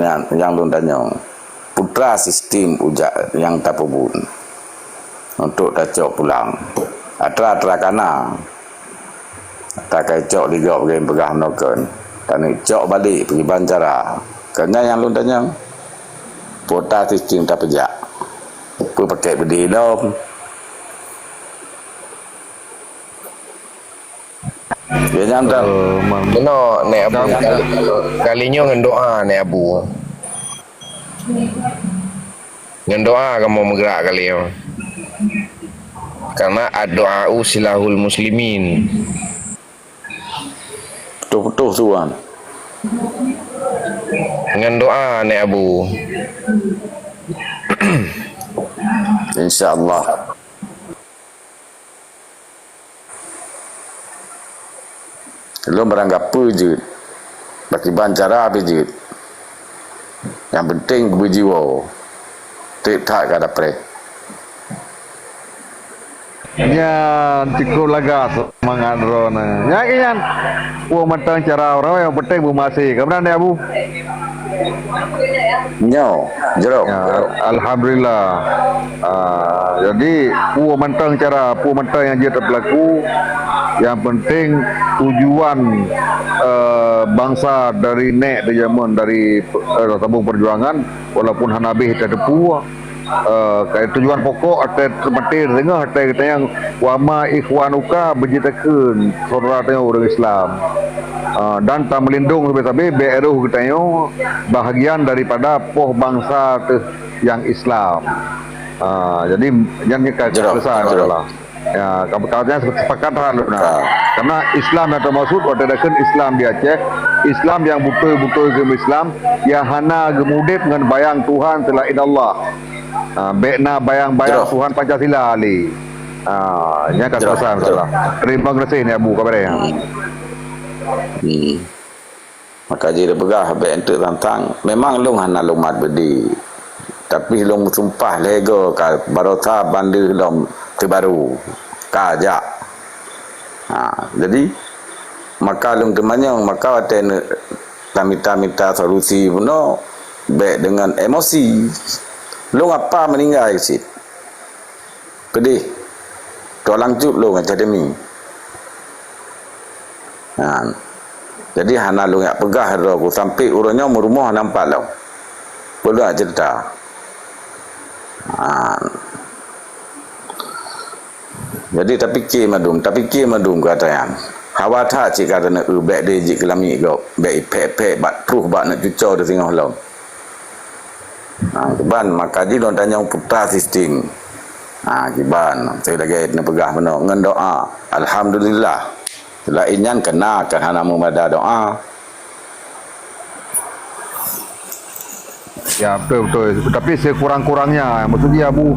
yang lu tanya putra sistem ujak yang tapubun untuk tacok pulang atra kana tak kacok liga pergi pegah noken dan cok balik pergi bancara kerana yang lu tanya putra sistem tak pejak apa pakai bedi dom dia nyampe Kena naik abu kalinya dengan doa naik abu. Dengan doa kamu menggerak kali ya. Karena ad-doa silahul muslimin. betul-betul tuan Dengan doa naik abu. insyaallah. Lu beranggap apa je bagi bancara apa je yang penting berjiwa tak ada pre Ya, cukup laga semangat drone. Ya kian. Matang cara orang yang penting masih. Kemudian dia Abu. nyo jeruk Ya, alhamdulillah. Jadi matang cara matang yang dia berlaku. Yang penting tujuan bangsa dari nek di zaman dari tabung perjuangan walaupun Hanabi kita depu kayak tujuan pokok atau terpetir dengar atau kita yang wama ikhwanuka berjitakan saudara orang Islam dan tak melindung sampai beruh kita yang bahagian daripada poh bangsa yang Islam. Jadi yang kita selesai adalah ya kabarnya sepakat karena Islam yang termaksud adakan Islam di Aceh, Islam yang betul-betul Islam yang hana gemudip dengan bayang Tuhan selain Allah. Bekna bayang-bayang Tuhan Pancasila ali. Nya kata salah. Terima kasih ni Abu kabarnya. Maka jadi begah bek untuk tantang memang lu hana lu mat bedi tapi lu sumpah lego ka barota bandu lu terbaru kajak jadi maka lu temannya maka waten minta solusi puno bek dengan emosi lu apa meninggal sih pedih tolong juk lu academy jadi hana lu yang pegah aku sampai urangnya rumah nampak lu perlu cerita jadi tapi ke madum kata yang hawata cik kata nak bek dia jik kelami kau bek pek bat truh bat nak cucau di tengah laut kiban maka dia don tanya putra sistem kiban saya lagi nak pegah mana dengan doa alhamdulillah selainnya kena kan hana memada doa. Ya betul. Tapi sekurang-kurangnya maksudnya Abu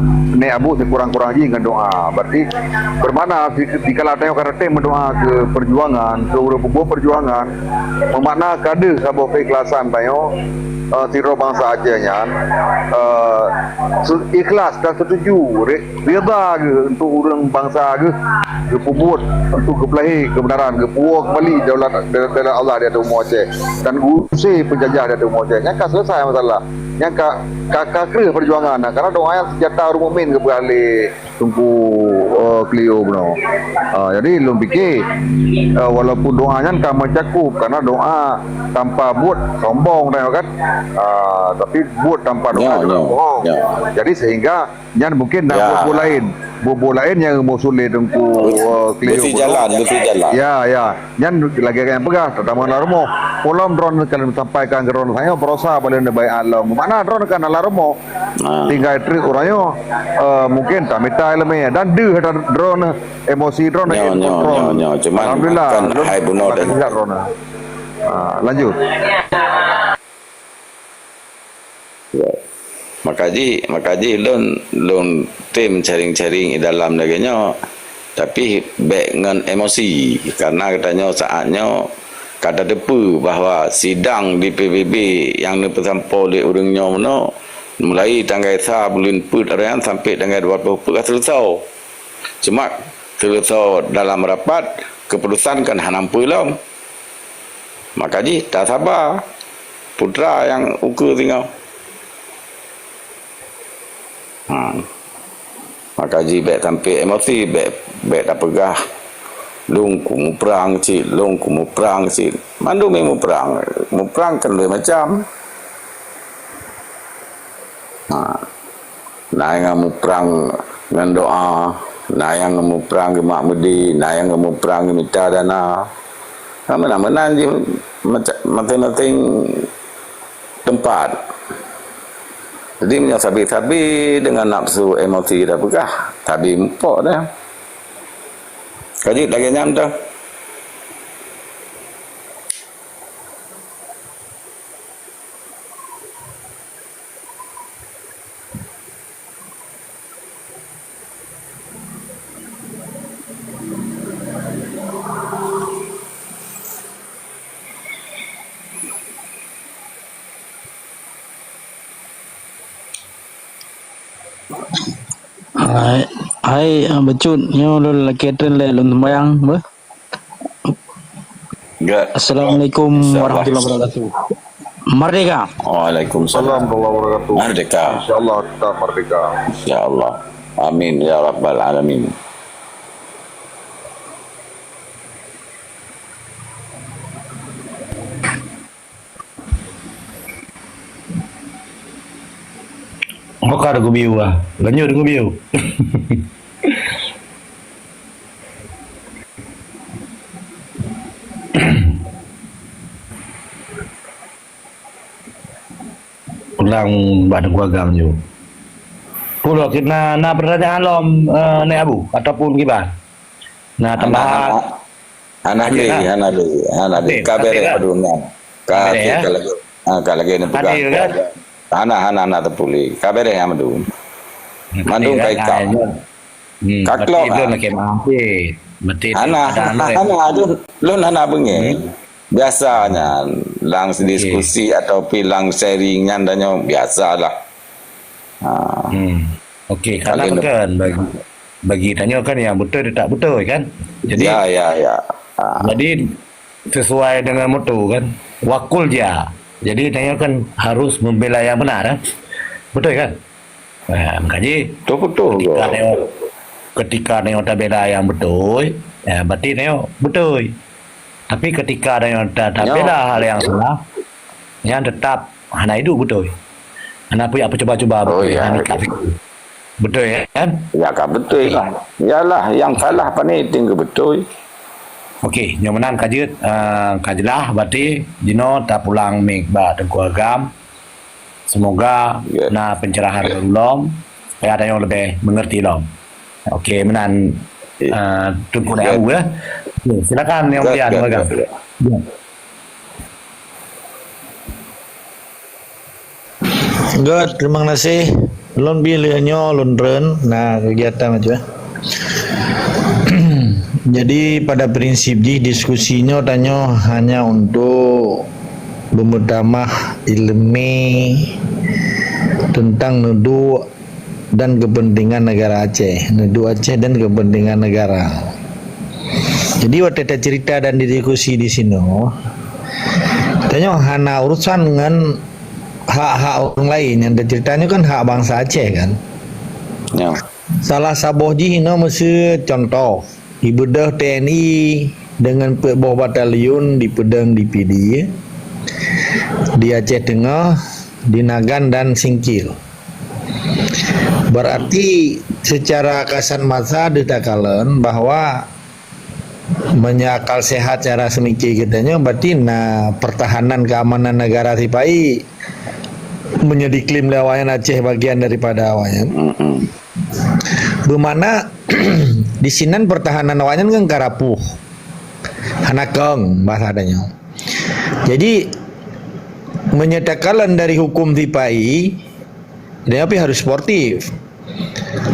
sekurang-kurangnya dengan doa. Berarti bermakna dikala tengok karate mendoa ke perjuangan, ke sebuah perjuangan, bermakna kada sebuah keikhlasan tengok tiro bangsa Acehnya ikhlas dan setuju reda ke untuk orang bangsa ke pembuat untuk kepelahi kebenaran ke puak kembali daulat Allah di atas Aceh dan usai penjajah di atas Aceh nya selesai masalah yang kira perjuangan karena doa yang senjata orang mukmin ke balik tunggu Clio benar. Jadi lu fikir walaupun doanya kan mencakup karena doa tanpa buat sombong kan tapi buat tanpa doa bohong. Jadi sehingga yang mungkin nak buat lain yang mau sulit tunggu Clio Besi jalan. Ya yang lagi yang pegah terutama larmo kolom drone kalian sampaikan ke drone saya berusaha boleh baik alam mana drone kan larmo tinggal trik orangnya mungkin tak minta elemen dan dia ada drone emosi drone cuma alhamdulillah kan hai bunuh dan drone lanjut makaji lon tim caring-caring di dalam neganya tapi baik dengan emosi karena katanya saatnya kata depu bahawa sidang di PBB yang dipersampau oleh orangnya mana mulai tanggal 1 bulan Put Arian sampai tanggal 20 Put selesai. Cuma selesai dalam rapat keputusan kan hanam pulang. Maka tak sabar. putra yang ukur tinggal. Maka ji baik sampai emosi baik dah pegah. Long kumu perang cik, long kumu perang cik. Mandu memu perang kan lebih macam. Nah yang mu perang dengan doa, nah yang mu perang ke mak mudi, nah yang mu perang ke minta dana. Mana-mana je masing-masing tempat. Jadi punya sabi-sabi dengan nafsu emosi dah pegah. Sabi empok dah. Kaji lagi nyam dah. Hai, becut nyo lol ketren le lon sembayang be. Assalamualaikum warahmatullahi wabarakatuh. Merdeka. Waalaikumsalam. Assalamualaikum warahmatullahi wabarakatuh. Merdeka. InsyaAllah kita merdeka. InsyaAllah. Amin ya rabbal alamin. Kau ada gubiu ah, lanjut gubiu. Ulang badan gua agam ju. Pulau kita na pertanyaan lom ne abu ataupun gimana? Nah tambahan. Anak lagi. Kabere paduna. Kalau lagi ni pegang. Anak terpulih. Kabere yang madu. Mandung kai kau. Kaklo. Itu nak kemampi. Betul. Anak lu anak bengi. Biasanya lang diskusi atau pilang sharing nyandanya biasalah. Okey, kalau kan bagi tanya kan yang betul dia tak betul kan. Jadi ya. Jadi sesuai dengan moto kan, wakul dia. Jadi tanya kan harus membela yang benar kan? Betul kan? Makanya betul. Ketika neo tak bela yang betul, berarti neo betul. Tapi ketika ada yang tak bela hal yang salah, yang tetap hana hidup betul. Hana punya apa cuba-cuba betul. Betul ya kan? Ya kan betul lah. Yalah yang salah pani tinggal betul. Okey, nyomanan kajut kajelah berarti dino tak pulang meg ba tengku agam. Semoga na pencerahan belum supaya ada yang lebih mengerti lom. Okey, menan tunggu dah ya. Silakan yang mulia agam. Good, terima kasih. Lon bilnya lon ren nah kegiatan aja. Jadi pada prinsipnya diskusinya tanya hanya untuk bermudamah ilmi tentang nudu dan kepentingan negara Aceh, nudu Aceh dan kepentingan negara. Jadi waktu kita cerita dan diskusi di sini, tanya hanya urusan dengan hak-hak orang lain yang ceritanya kan hak bangsa Aceh kan. Ya. Salah saboh jihina mesti contoh di bedah TNI dengan bawah batalion di Pedang di PD di Aceh Tengah, di Nagan dan Singkil. Berarti secara kasat mata ditakalan bahwa menyakal sehat cara semiki kitanya berarti pertahanan keamanan negara Sipai menjadi klaim lawayan Aceh bagian daripada awayan. Bermakna di sinan pertahanan awayan kan karapuh hanakeng bahasa adanya. Jadi menyatakan dari hukum Sipai dia tapi harus sportif.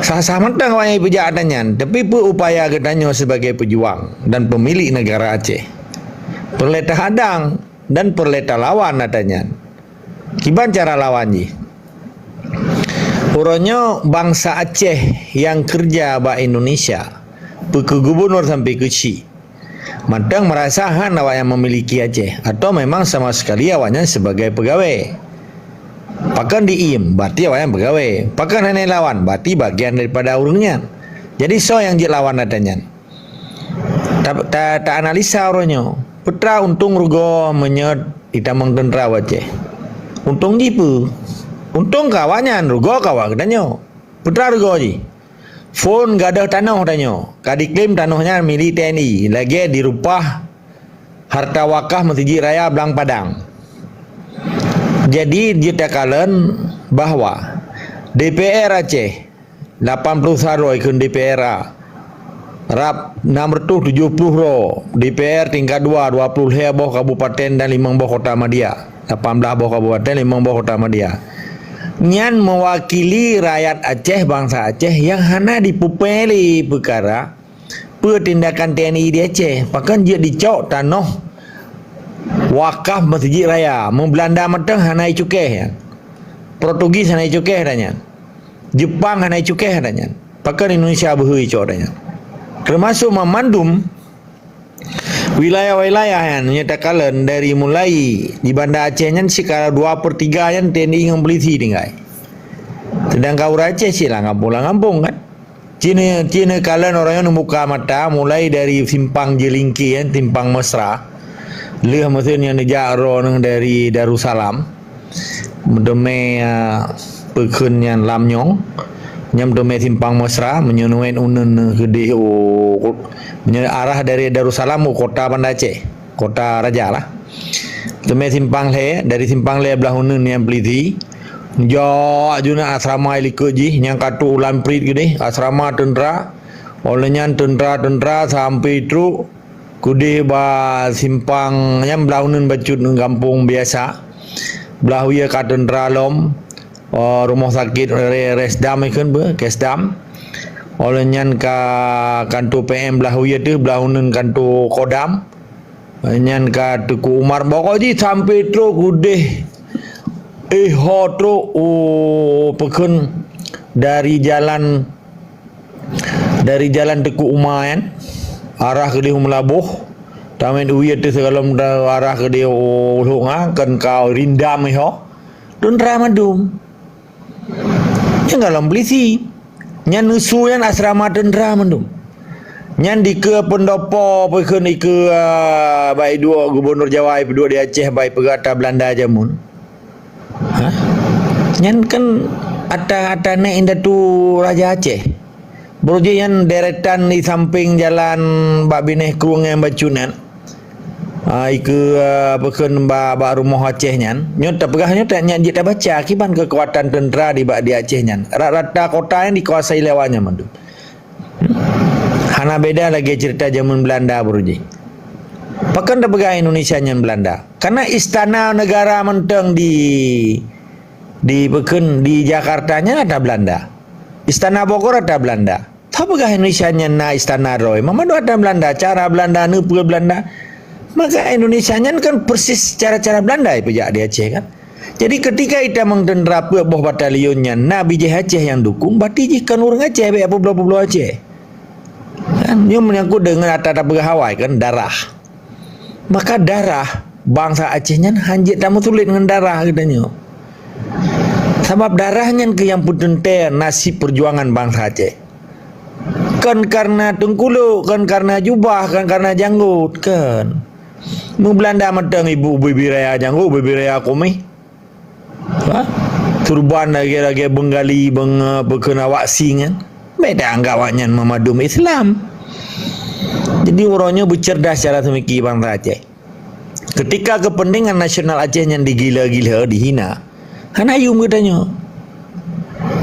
Sah-sah mentang awayan pejahatannya, tapi upaya katanya sebagai pejuang dan pemilik negara Aceh. Perleta hadang dan perleta lawan katanya. Kiban cara lawannya? Urangnya bangsa Aceh yang kerja ba Indonesia, ke gubernur sampai ke Ci. Mantang merasa awak yang memiliki Aceh atau memang sama sekali awaknya sebagai pegawai. Pakan diim, berarti awak yang pegawai. Pakan hanya lawan, berarti bagian daripada urungnya. Jadi so yang jik lawan adanya. Tak analisa orangnya. Putra untung rugo menyet itamang tentera Aceh. Untung jipu. Untung kawannya rugo kawak katanya. Putra rugo ji. Phone gak ada tanah katanya. Kadiklaim tanahnya milik TNI. Lagi dirupah harta wakaf Masjid Raya Belang Padang. Jadi dia kalen bahwa DPR Aceh 80 saroi kun DPR rap 670 ro DPR tingkat 2 20 heboh kabupaten dan 5 boh kota Madia 18 boh kabupaten 5 boh kota Madia nyan mewakili rakyat Aceh bangsa Aceh yang hana dipupeli perkara pertindakan TNI di Aceh bahkan dia dicok tanah wakaf Masjid Raya Belanda matang hanai cukeh Portugis hanai cukeh adanya Jepang hanai cukeh adanya pakai Indonesia berhui cok adanya termasuk memandum wilayah-wilayah yang nyatakan dari mulai di Banda Aceh nya sekarang 2/3 yang TNI ngambilisi tinggal sedang kau Aceh sih lah ngampung kan Cina kalian orangnya membuka mata mulai dari simpang Jelingki simpang Mesra leh maksudnya nejak orang dari Darussalam mendeme pekun yang Lamnyong nyam deme simpang Mesra menyunuin unen gede arah dari Darussalam ke kota Banda Aceh kota Raja lah deme simpang le dari simpang le belah unen yang peliti jauh juna asrama ilikut ji yang katu ulam prit gede asrama tentera olehnya tentera sampai itu Kudi ba simpang yang belaunan bacut kampung biasa. Belau ya kaden ralom rumah sakit resdam ikan be kesdam. Oleh nyan ka kantu PM belau ya tu belaunan kantu kodam. Nyan ka Tuku Umar pokoknya sampai tro kudih tro pekun dari jalan Tuku Umar kan. Arah ke dia melabuh tamen uyat tu segala arah ke dia lunga kan kau rindam iho dun ramadum yang dalam belisi nyan nusu yang asrama tentera mandum nyan di ke pendopo pekun ke baik dua gubernur Jawa dua di Aceh baik pegata Belanda jamun nyan kan ata nek indah tu Raja Aceh Broje yang deretan di samping jalan Bak Bineh Kruang yang bacunan. Iku pekun ba rumah Aceh nyan. Nyot tak pegah nyot nyan dia baca akibat kekuatan tentera di Bak di Aceh nyan. Rata kota yang dikuasai lewatnya mandu. Hana beda lagi cerita zaman Belanda broje. Pakan tak pegah Indonesia nyan Belanda. Karena istana negara menteng di pekun di Jakartanya ada Belanda. Istana Bogor ada Belanda. Tahu pegah Indonesia na istana Roy. Mama ada Belanda. Cara Belanda nu Belanda. Maka Indonesia kan persis cara-cara Belanda pejak di Aceh kan. Jadi ketika kita mengtendera boh batalionnya Nabi Aceh yang dukung, berarti jikan orang Aceh apa bulu Aceh. Kan dia menyangkut dengan ada pegah Hawaii kan darah. Maka darah bangsa Acehnya hanjit tamu sulit dengan darah katanya. Sebab darahnya ke yang putente nasib perjuangan bangsa Aceh. Kan karena tengkulu, kan karena jubah, kan karena janggut, kan. Mu Belanda matang ibu bibi raya janggut, bibi raya kumi. Turban lagi Bengali berkena waksing kan. Beda anggapnya memadum Islam. Jadi orangnya bercerdas secara semiki bangsa Aceh. Ketika kepentingan nasional Aceh yang digila-gila, dihina, hanayum katanya.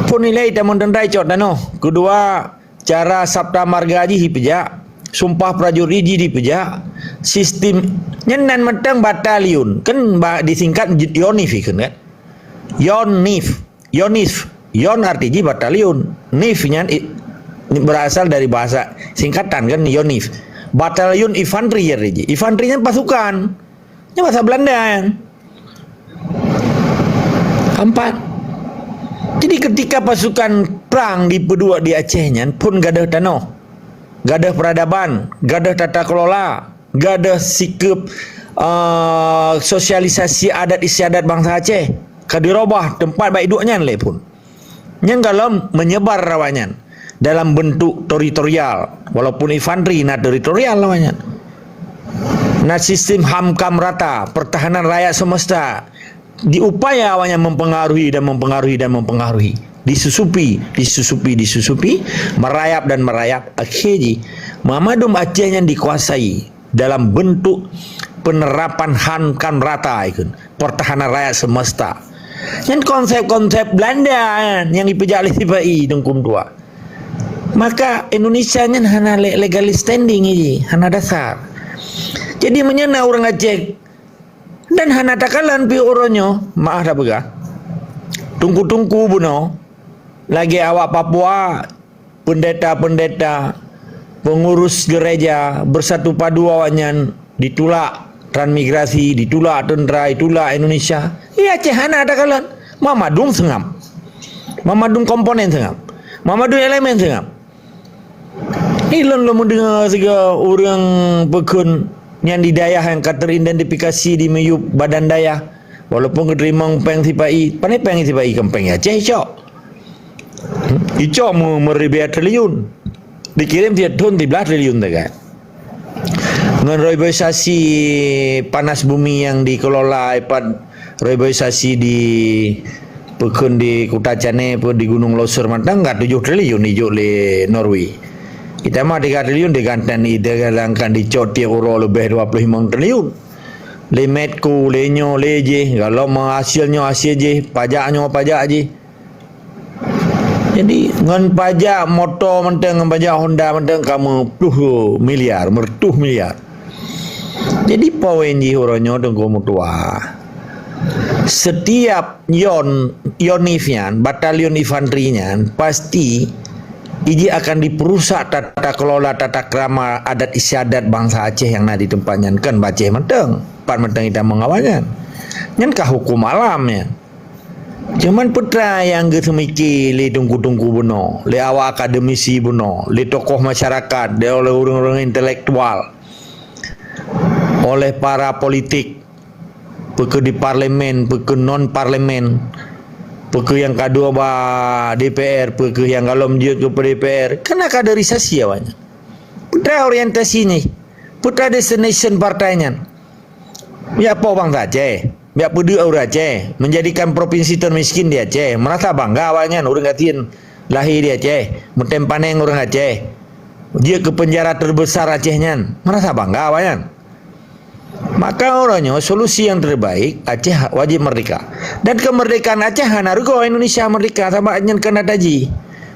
Pun nilai tamun tentrai cot dano. Kedua, cara Sabta Marga ji dipejak, sumpah prajurit ji dipejak, sistem nyenan metang batalion kan disingkat Yonif kan? Yonif. Yon artinya batalion. Nif nya berasal dari bahasa singkatan kan Yonif. Batalion infanteri ya ji. Infanterinya pasukan. Ini bahasa Belanda. Empat. Jadi ketika pasukan perang di Pedua di Acehnya pun gadah tanah, gadah peradaban, gadah tata kelola, gak ada sikap sosialisasi adat istiadat bangsa Aceh. Kadirobah tempat baik duknya le pun. Yang kalau menyebar rawanyan dalam bentuk teritorial, walaupun infanteri na teritorial lawannya. Na sistem hamkam rata, pertahanan rakyat semesta diupaya awalnya mempengaruhi, disusupi, merayap, akhirnya Muhammadum Aceh yang dikuasai dalam bentuk penerapan hamkam rata ikut pertahanan rakyat semesta. Yang konsep-konsep Belanda yang dipejak oleh TPI dengkum tua. Maka Indonesia nya hana legal standing ini, hana dasar. Jadi menyena orang Aceh dan hana takalan pi oronyo, maaf dah begah. Tungku-tungku buno. Lagi awak Papua, pendeta-pendeta, pengurus gereja bersatu padu awaknya ditulak transmigrasi, ditulak tentera, ditulak Indonesia. Iya Aceh hana takalan. Mamadung sengam. Mamadung komponen sengam. Mamadung elemen sengam. Ilon lo mendengar sega orang pekun yang di dayah yang teridentifikasi di meyup badan dayah walaupun keterima peng sipai panai peng sipai kempeng Aceh cok mu meribet triliun dikirim dia ton 13 triliun tak kan dengan reboisasi panas bumi yang dikelola iPad reboisasi di pekun di Kuta Cane pun di Gunung Losur Mantang enggak 7 triliun hijau le Norway. Kita mah 3 triliun digantan digalangkan dicot tiap euro lebih 25 triliun. Limetku, lenyo, leje, kalau hasilnya hasil je, pajaknya pajak je. Jadi dengan pajak motor mentang, dengan pajak Honda mentang kamu miliar, mertuh miliar. Jadi poin je orangnya dengan tua. Setiap Yonifnya, batalion infanterinya pasti Iji akan diperusak tata kelola tata krama adat istiadat bangsa Aceh yang nak ditempatnya kan Aceh menteng, pan menteng kita mengawalnya. Nyankah hukum alamnya. Cuman putra yang gesemiki le tungku-tungku buno, le awak akademisi buno, le tokoh masyarakat, le oleh orang-orang intelektual, oleh para politik, peke di parlemen, peke non parlemen. Peke yang kedua DPR, peke yang kalau menjut ke DPR, kena kaderisasi awalnya. Putra orientasi ni, putra destination partainya. Ya apa bangsa Aceh, ya peduli orang Aceh, menjadikan provinsi termiskin di Aceh, merasa bangga awalnya orang katiin lahir di Aceh, mentempaneng orang Aceh, dia ke penjara terbesar Acehnya, merasa bangga awalnya. Maka orangnya solusi yang terbaik Aceh wajib merdeka. Dan kemerdekaan Aceh hanarugo Indonesia merdeka sama nyen kena daji.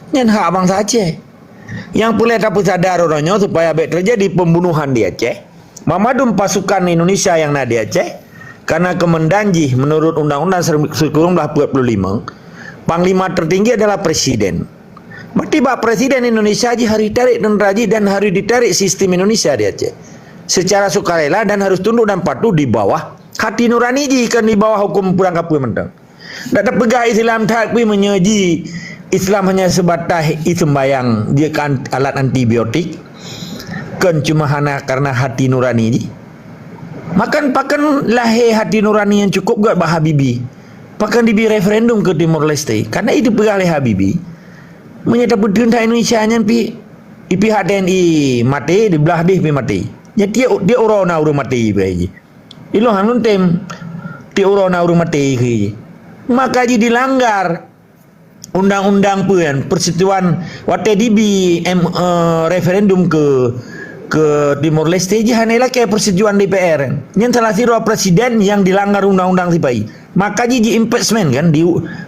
Nyen hak bangsa Aceh. Yang boleh tapi sadar orangnya supaya baik terjadi pembunuhan di Aceh. Mamadum pasukan Indonesia yang ada di Aceh karena kemendanji menurut Undang-Undang 1945 Panglima tertinggi adalah Presiden. Berarti Pak Presiden Indonesia harus ditarik dan raji dan harus ditarik sistem Indonesia di Aceh. Secara sukarela dan harus tunduk dan patuh di bawah hati nurani kan di bawah hukum pulang kapui mentang. Tak pegang Islam takwi menyaji Islam hanya sebatas sembayang dia kan alat antibiotik kan cuma hanya karena hati nurani ji. Makan pakan lahir hati nurani yang cukup gak bah Habibi. Pakan dibi referendum ke Timor Leste karena itu pegang oleh Habibi. Menyatakan perintah Indonesia nya pi pihak TNI mati di belah pi mati. Ya dia urona urung mati bayi. Ilo hanun tem dia urona urung mati ke. Maka jadi dilanggar undang-undang pun persetujuan wate dibi referendum ke Timor Leste je hanela ke persetujuan DPR. Yang salah siro presiden yang dilanggar undang-undang sipai. Maka jadi impeachment kan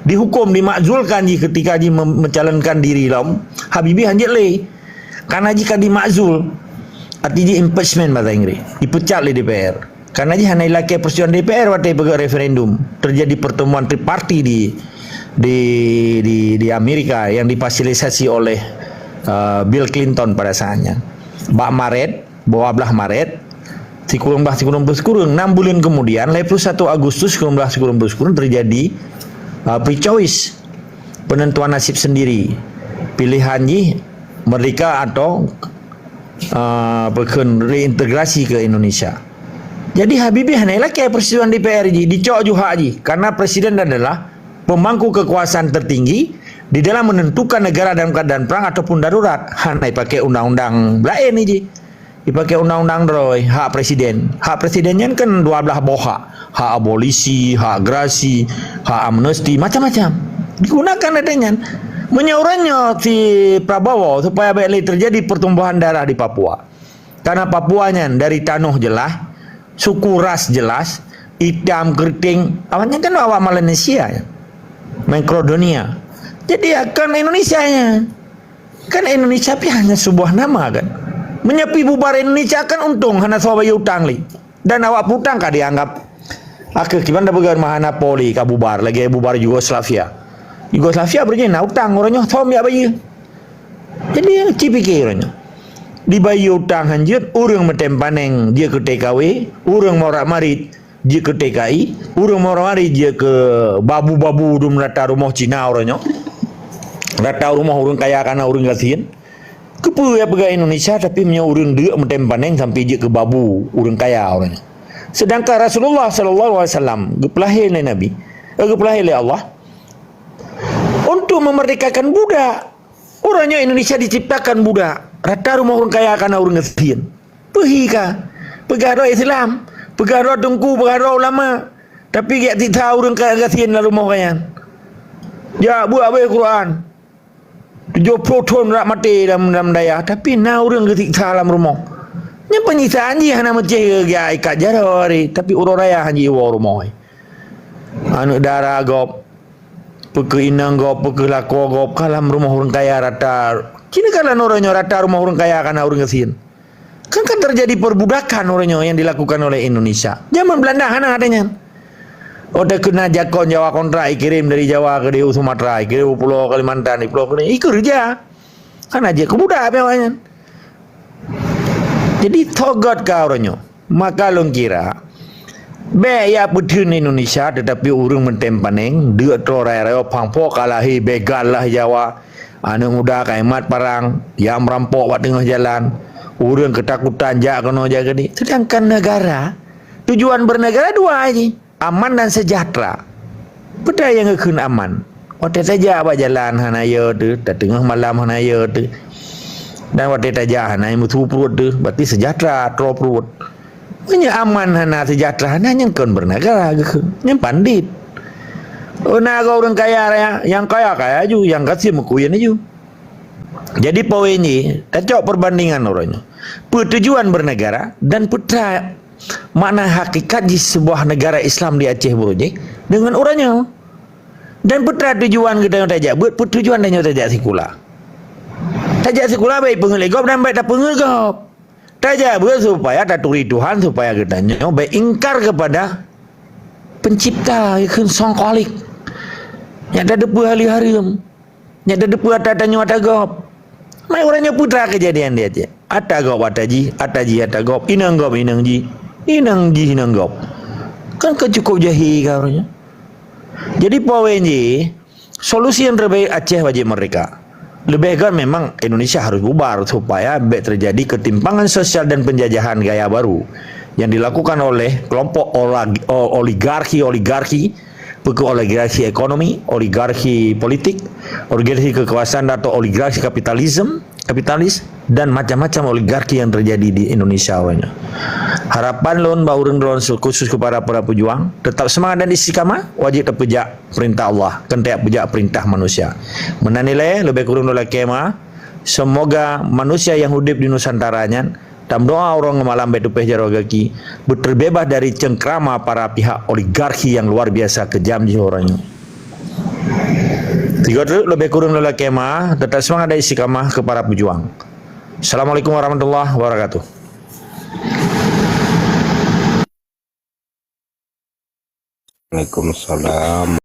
dihukum dimakzulkan ji ketika ji mencalonkan diri lam Habibie hanjat le. Karena jika dimakzul artinya impeachment bahasa Inggris dipecat oleh DPR karena dia hanya ilake persetujuan DPR waktu pegang referendum terjadi pertemuan triparti di Amerika yang difasilitasi oleh Bill Clinton pada saatnya bawah Maret sikurung 6 bulan kemudian 1 Agustus 19 terjadi pre-choice penentuan nasib sendiri pilihan ji merdeka atau reintegrasi ke Indonesia. Jadi Habibie hanyalah kayak persetujuan DPR dicok juga karena presiden adalah pemangku kekuasaan tertinggi di dalam menentukan negara dalam keadaan perang ataupun darurat. Hanai pakai undang-undang lain ji. Dipakai undang-undang droi hak presiden. Hak presidennya kan 12 hak. Hak abolisi, hak gerasi, hak amnesti, macam-macam. Digunakan adanya menyuruhnya si Prabowo supaya baik terjadi pertumbuhan darah di Papua. Karena Papuanya dari tanah jelas, suku ras jelas, hitam keriting, awalnya kan awak Malaysia ya. Micronesia. Jadi akan Indonesianya. Kan Indonesia hanya sebuah nama kan. Menyepi bubar Indonesia kan untung hanya sobat utang li. Dan awak putang kah dianggap gimana bagian mahana poli ka bubar lagi bubar Yugoslavia. Yugoslavia berjaya utang orangnya somi abayi. Jadi cipike orangnya. Di bayi utang hanjut urang metempaneng dia ke TKW, urang morak marit dia ke TKI, urang morak marit dia ke babu-babu dum rata rumah Cina orangnya. Rata rumah urang kaya kana urang gasian. Kepu ya pegawai Indonesia tapi punya urang dia metempaneng sampai dia ke babu urang kaya orangnya. Sedangkan Rasulullah sallallahu alaihi wasallam gepelahir oleh Nabi, gepelahir oleh Allah untuk memerdekakan budak. Orangnya Indonesia diciptakan budak. Rata rumah orang kaya karena orang ngertiin. Pergi kah? Pegawai Islam, pegawai tungku, pegawai ulama. Tapi dia tidak tahu orang kaya ngertiin lah rumah kaya. Ya buat apa Quran? 70 tahun rak mati dalam daya. Tapi na orang ngerti dalam rumah. Nya penyiksaan je hana macam ya ikat jarari. Tapi urang raya hanji wa rumah. Anu darah gop. Peke inang gop, peke lako gop kalam rumah orang kaya rata. Kini kalau orangnya rata rumah orang kaya karena orang ngesin. Kan terjadi perbudakan orangnya yang dilakukan oleh Indonesia. Zaman Belanda hana adanya. Oda kena jakon Jawa kontrak kirim dari Jawa ke Dewa Sumatera, kirim Pulau Kalimantan, di Pulau Kalimantan, ikut kerja. Kan aja kebudak memangnya. Jadi togot kau orangnya. Maka long kira ya betul Indonesia tetapi urang mentempaneng dia trorai pangpo kalahi begal lah Jawa anu muda kaimat parang yang merampok kat tengah jalan urang ketakutan jak kena jaga ni. Sedangkan negara tujuan bernegara dua aja, aman dan sejahtera. Benda yang ngekun aman waktu saja apa jalan hanaya tu tengah malam hanaya tu dan waktu saja hanaya mutu perut tu berarti sejahtera tro perut. Punya aman hana sejahtera hana yang kon bernegara ke yang pandit. Naga orang kaya yang kaya ju yang kasih mukuyan ju. Jadi poin ini tacok perbandingan orangnya. Tujuan bernegara dan putra makna hakikat di sebuah negara Islam di Aceh Borojek dengan orangnya. Dan putra tujuan kita yang tajak buat tujuan dan yang tajak sikula. Tajak sikula baik pengelegop dan baik tak pengelegop. Tajak buat supaya taturi Tuhan supaya kita nyoba ingkar kepada pencipta yang songkolik. Yang ada depu hari-hari. Yang ada depu atatanya atagop. Mai orangnya putra kejadian dia aja. Atagop ataji atagop. Inang gop inang ji. Inang ji inang gop. Kan kecukup jahi karunya. Jadi poin ji, solusi yang terbaik Aceh wajib merdeka. Lebih kan memang Indonesia harus bubar supaya terjadi ketimpangan sosial dan penjajahan gaya baru yang dilakukan oleh kelompok oligarki, oligarki ekonomi, oligarki politik, oligarki kekuasaan atau oligarki kapitalis dan macam-macam oligarki yang terjadi di Indonesia awalnya. Harapan lon baurun lon khusus kepada para pejuang tetap semangat dan istiqamah wajib terpejak perintah Allah kentek pejak perintah manusia. Menanilai lebih kurang oleh kema semoga manusia yang hidup di Nusantaranya dalam doa orang malam betupeh jarogaki terbebas dari cengkrama para pihak oligarki yang luar biasa kejam di orangnya. Tiga lebih kurang oleh kema tetap semangat dan istiqamah kepada pejuang. Assalamualaikum warahmatullahi wabarakatuh. Waalaikumsalam.